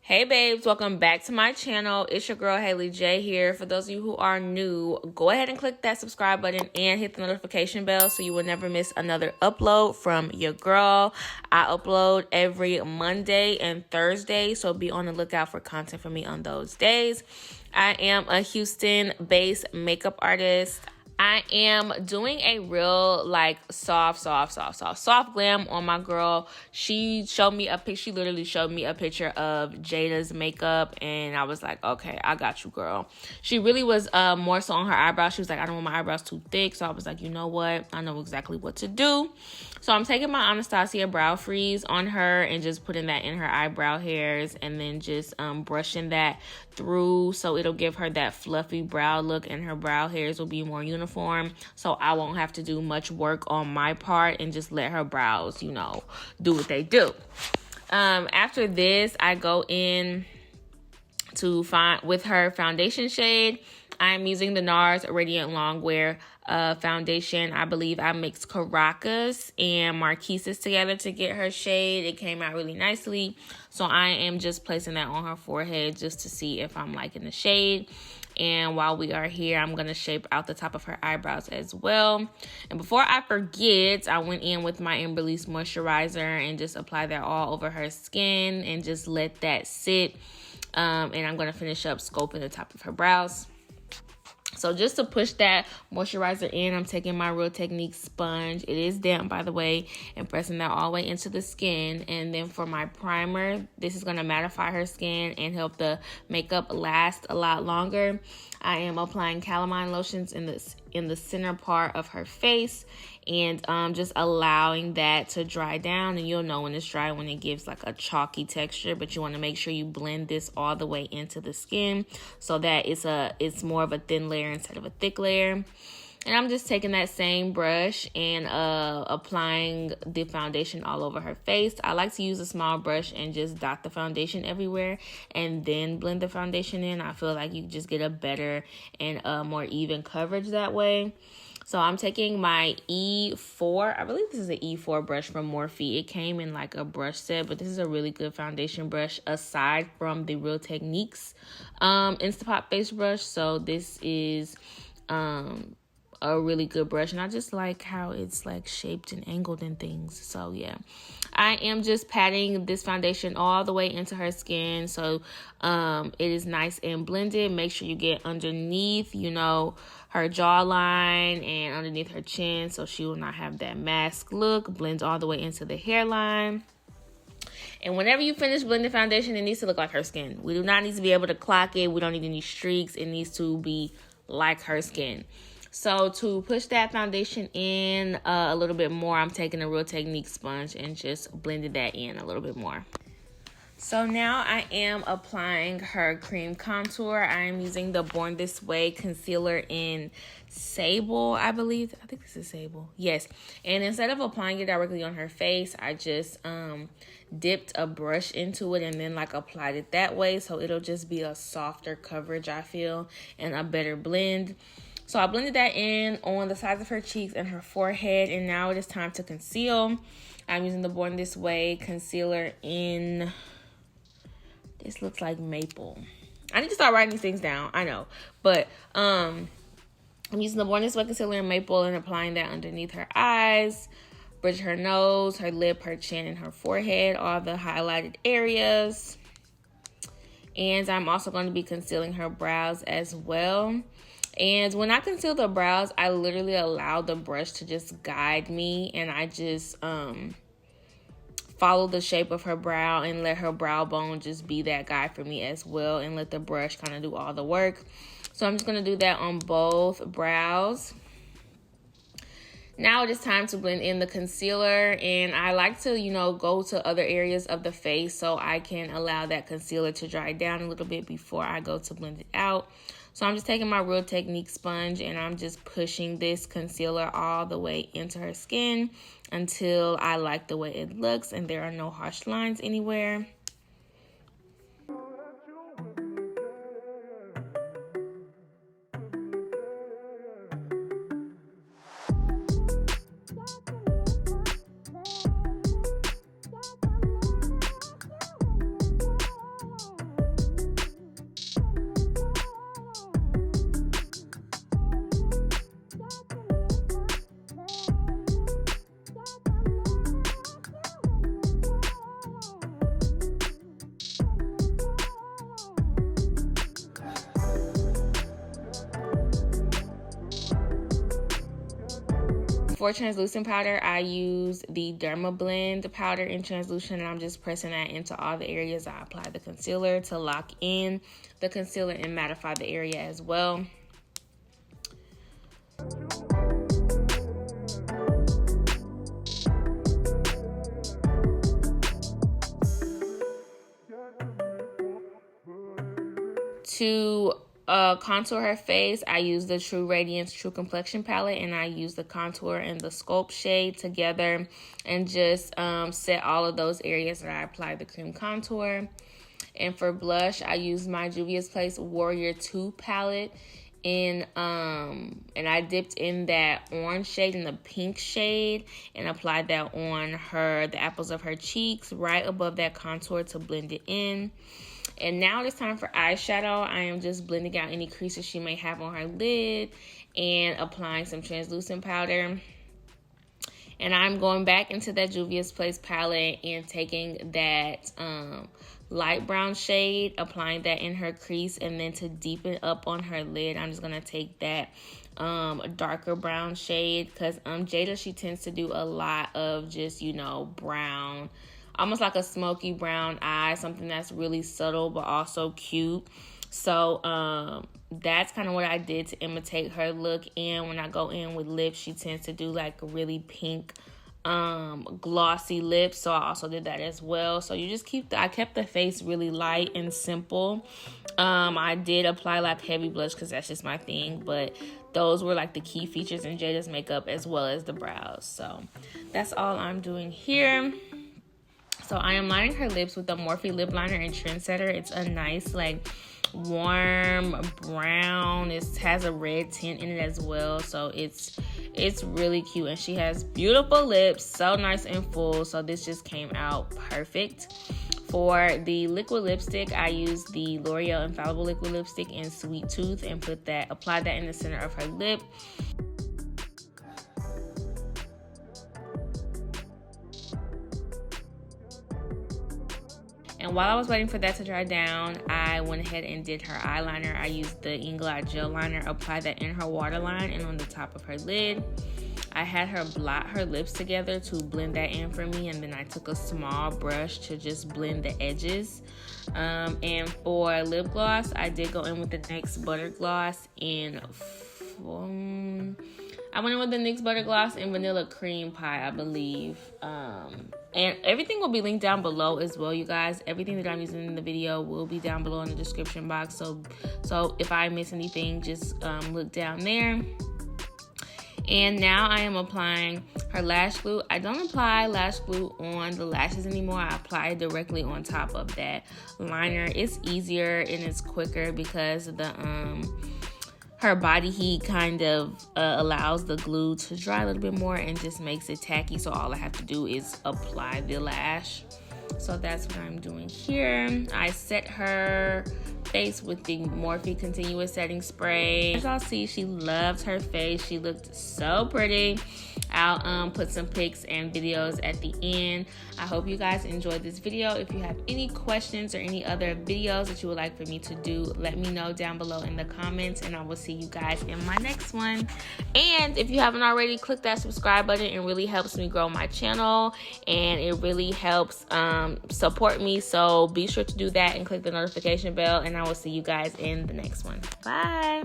Hey babes, welcome back to my channel. It's your girl Halle J here. For those of you who are new, go ahead and click that subscribe button and hit the notification bell so you will never miss another upload from your girl. I upload every Monday and Thursday, so be on the lookout for content from me on those days. I am a Houston-based makeup artist. I am doing a real soft glam on my girl. She showed me a picture. She literally showed me a picture of Jayda's makeup, and I was like, okay, I got you, girl. She really was more so on her eyebrows. She was like, I don't want my eyebrows too thick. So I was like, you know what? I know exactly what to do. So I'm taking my Anastasia brow freeze on her and just putting that in her eyebrow hairs, and then just brushing that through so it'll give her that fluffy brow look, and her brow hairs will be more uniform, so I won't have to do much work on my part and just let her brows, you know, do what they do. After this, I go in to find with her foundation shade. I'm using the Nars Radiant Longwear foundation. I believe I mixed Caracas and Marquises together to get her shade. It came out really nicely. So I am just placing that on her forehead just to see if I'm liking the shade. And while we are here, I'm going to shape out the top of her eyebrows as well. And before I forget, I went in with my Release moisturizer and just applied that all over her skin and just let that sit. And I'm going to finish up sculpting the top of her brows. So just to push that moisturizer in, I'm taking my Real Technique sponge. It is damp, by the way, and pressing that all the way into the skin. And then for my primer, this is going to mattify her skin and help the makeup last a lot longer. I am applying calamine lotions in the center part of her face, and just allowing that to dry down. And you'll know when it's dry when it gives like a chalky texture, but you want to make sure you blend this all the way into the skin so that it's more of a thin layer instead of a thick layer. And I'm just taking that same brush and applying the foundation all over her face. I like to use a small brush and just dot the foundation everywhere and then blend the foundation in. I feel like you just get a better and more even coverage that way. So I'm taking my E4. I believe this is an E4 brush from Morphe. It came in like a brush set, but this is a really good foundation brush aside from the Real Techniques Instapot face brush. So this is a really good brush, and I just like how it's like shaped and angled and things. So yeah, I am just patting this foundation all the way into her skin so it is nice and blended. Make sure you get underneath, you know, her jawline and underneath her chin so she will not have that mask look. Blends all the way into the hairline. And whenever you finish blending foundation, it needs to look like her skin. We do not need to be able to clock it. We don't need any streaks. It needs to be like her skin. So to push that foundation in a little bit more, I'm taking a Real Technique sponge and just blending that in a little bit more. So now I am applying her cream contour. I am using the Born This Way concealer in Sable, I believe. I think this is Sable. Yes. And instead of applying it directly on her face, I just dipped a brush into it and then like applied it that way. So it'll just be a softer coverage, I feel, and a better blend. So I blended that in on the sides of her cheeks and her forehead. And now it is time to conceal. I'm using the Born This Way concealer in... This looks like maple. I need to start writing these things down. I know. But I'm using the Born This Way concealer in maple and applying that underneath her eyes, bridge her nose, her lip, her chin, and her forehead, all the highlighted areas. And I'm also going to be concealing her brows as well. And when I conceal the brows, I literally allow the brush to just guide me, and I just follow the shape of her brow and let her brow bone just be that guide for me as well, and let the brush kind of do all the work. So I'm just going to do that on both brows. Now it is time to blend in the concealer, and I like to, you know, go to other areas of the face so I can allow that concealer to dry down a little bit before I go to blend it out. So I'm just taking my Real Technique sponge and I'm just pushing this concealer all the way into her skin until I like the way it looks and there are no harsh lines anywhere. For translucent powder, I use the Derma Blend powder in translucent, and I'm just pressing that into all the areas I apply the concealer to lock in the concealer and mattify the area as well. To contour her face, I use the True Radiance True Complexion palette, and I use the contour and the sculpt shade together and just set all of those areas that I apply the cream contour. And for blush, I use my Juvias Place Warrior 2 palette and I dipped in that orange shade and the pink shade and applied that on the apples of her cheeks right above that contour to blend it in. And now it's time for eyeshadow. I am just blending out any creases she may have on her lid and applying some translucent powder. And I'm going back into that Juvias Place palette and taking that light brown shade, applying that in her crease, and then to deepen up on her lid, I'm just going to take that darker brown shade, because Jayda, she tends to do a lot of just, you know, brown, almost like a smoky brown eye, something that's really subtle but also cute. So that's kind of what I did to imitate her look. And when I go in with lips, she tends to do like a really pink glossy lips, so I also did that as well. So you just I kept the face really light and simple. I did apply like heavy blush because that's just my thing, but those were like the key features in Jayda's makeup, as well as the brows. So that's all I'm doing here. So I am lining her lips with the Morphe lip liner in Trendsetter. It's a nice like warm brown. It has a red tint in it as well, so it's really cute, and she has beautiful lips, so nice and full. So this just came out perfect. For the liquid lipstick, I used the Loreal Infallible liquid lipstick in Sweet Tooth and applied that in the center of her lip. And while I was waiting for that to dry down, I went ahead and did her eyeliner. I used the Inglot gel liner, applied that in her waterline and on the top of her lid. I had her blot her lips together to blend that in for me, and then I took a small brush to just blend the edges. And for lip gloss, I did go in with the NYX Butter Gloss in I went in with the NYX Butter Gloss in Vanilla Cream Pie, I believe. And everything will be linked down below as well, you guys. Everything that I'm using in the video will be down below in the description box. So if I miss anything, just look down there. And now I am applying her lash glue. I don't apply lash glue on the lashes anymore. I apply it directly on top of that liner. It's easier and it's quicker because her body heat kind of allows the glue to dry a little bit more and just makes it tacky. So all I have to do is apply the lash. So that's what I'm doing here. I set her face with the Morphe Continuous Setting Spray. As y'all see, she loves her face. She looked so pretty. I'll put some pics and videos at the end. I hope you guys enjoyed this video. If you have any questions or any other videos that you would like for me to do, let me know down below in the comments, and I will see you guys in my next one. And if you haven't already, click that subscribe button. It really helps me grow my channel, and it really helps support me. So be sure to do that and click the notification bell, and I will see you guys in the next one. Bye.